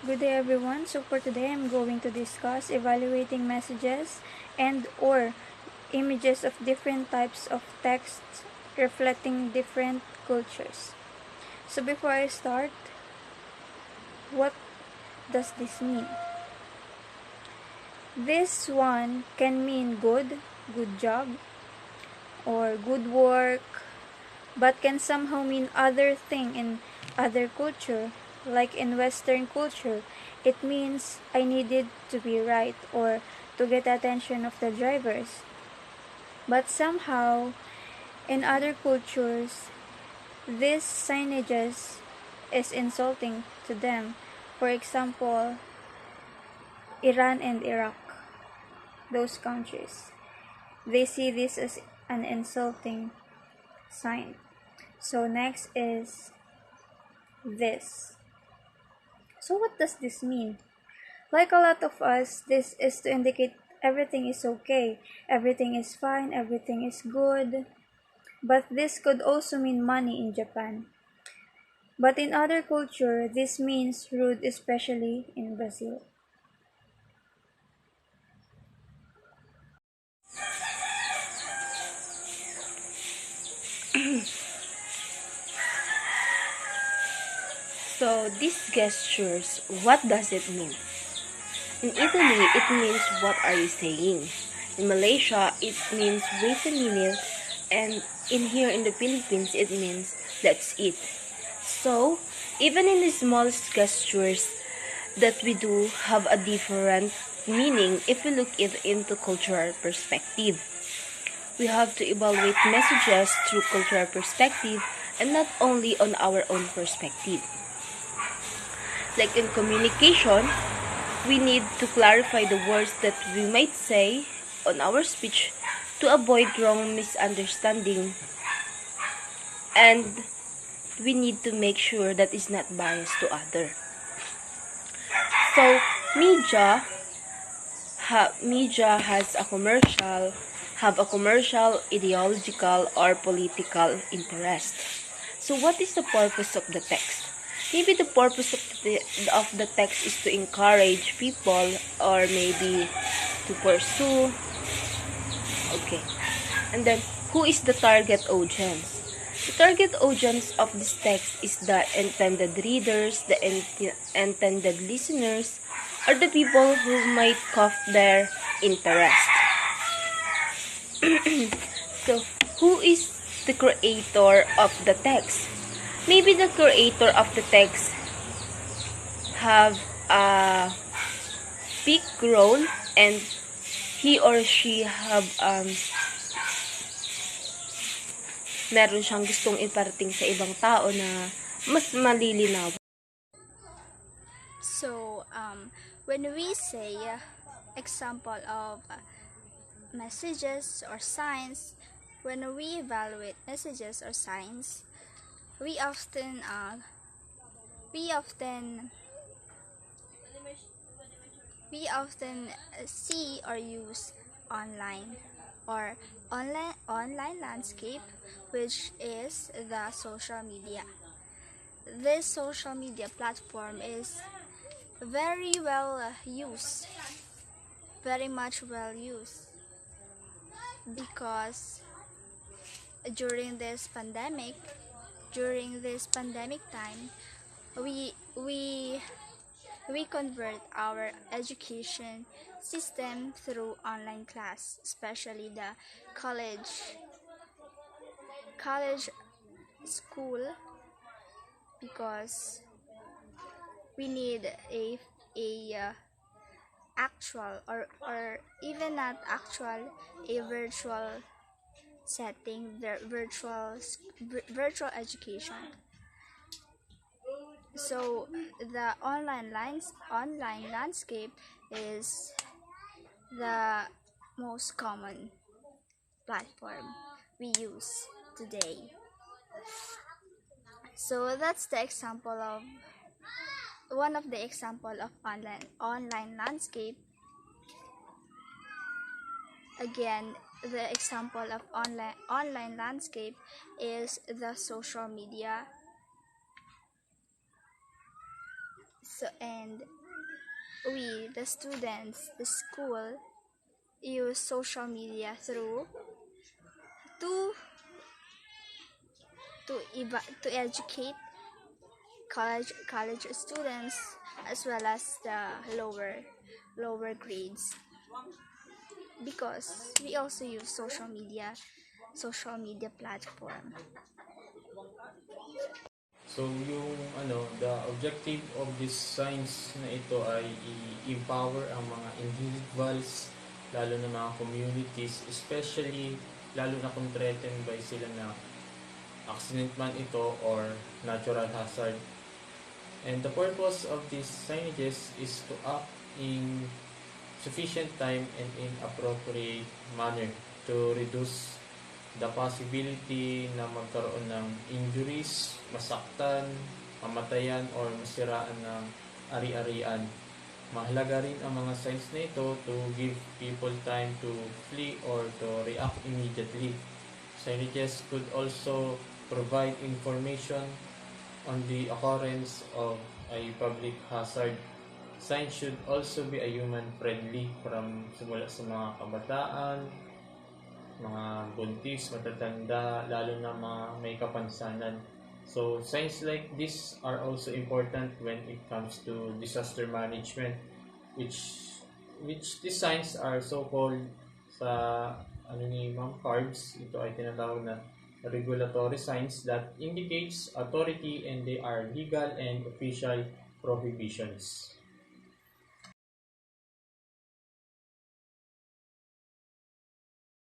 Good day everyone. So for today I'm going to discuss evaluating messages and or images of different types of texts reflecting different cultures. So before I start, what does this mean? This one can mean good job, or good work, but can somehow mean other thing in other culture. Like in Western culture, it means I needed to be right or to get attention of the drivers. But somehow, in other cultures, this signages is insulting to them. For example, Iran and Iraq, those countries. They see this as an insulting sign. So next is this. So what does this mean? Like a lot of us, this is to indicate everything is okay, everything is fine, everything is good. But this could also mean money in Japan. But in other culture, this means rude, especially in Brazil. So, these gestures, what does it mean? In Italy, it means what are you saying? In Malaysia, it means wait a minute. And in here in the Philippines, it means that's it. So, even in the smallest gestures that we do have a different meaning if we look it into cultural perspective. We have to evaluate messages through cultural perspective and not only on our own perspective. Like in communication, we need to clarify the words that we might say on our speech to avoid wrong misunderstanding, and we need to make sure that it's not biased to other. So media has a commercial, ideological, or political interest. So what is the purpose of the text? Maybe the purpose of the text is to encourage people, or maybe to pursue. Okay. And then, who is the target audience? The target audience of this text is the intended readers, the intended listeners, or the people who might cough their interest. So, who is the creator of the text? Maybe the creator of the text have a big role, and he or she have meron siyang gustong iparating sa ibang tao na mas malilinaw. So, when we say example of messages or signs, when we evaluate messages or signs, we often we often we often see or use online or online landscape, which is the social media. This social media platform is very well used, very much well used, because during this pandemic time, we we we convert our education system through online class, especially the college school, because we need a actual, or even not actual, a virtual setting, the virtual education. So the online landscape is the most common platform we use today. So that's the example of one of the example of online landscape. Again, the example of online landscape is the social media So, and we, the students, the school, use social media through to to educate college students as well as the lower grades, because we also use social media platform. So yung the objective of this science na ito ay i-empower ang mga individuals, lalo na mga communities, especially lalo na kung threatened by sila na accident man ito or natural hazard. And the purpose of these signages is to act in sufficient time and in appropriate manner to reduce the possibility na magkaroon ng injuries, masaktan, mamatayan, or masiraan ng ari-arian. Mahalaga rin ang mga signs na ito to give people time to flee or to react immediately. Signages could also provide information on the occurrence of a public hazard. Signs should also be a human-friendly from simula sa mga kabataan, mga buntis, matatanda, lalo na mga may kapansanan. So, signs like this are also important when it comes to disaster management, which these signs are so-called sa ni Ma'am cards. Ito ay tinatawag na regulatory signs that indicates authority and they are legal and official prohibitions.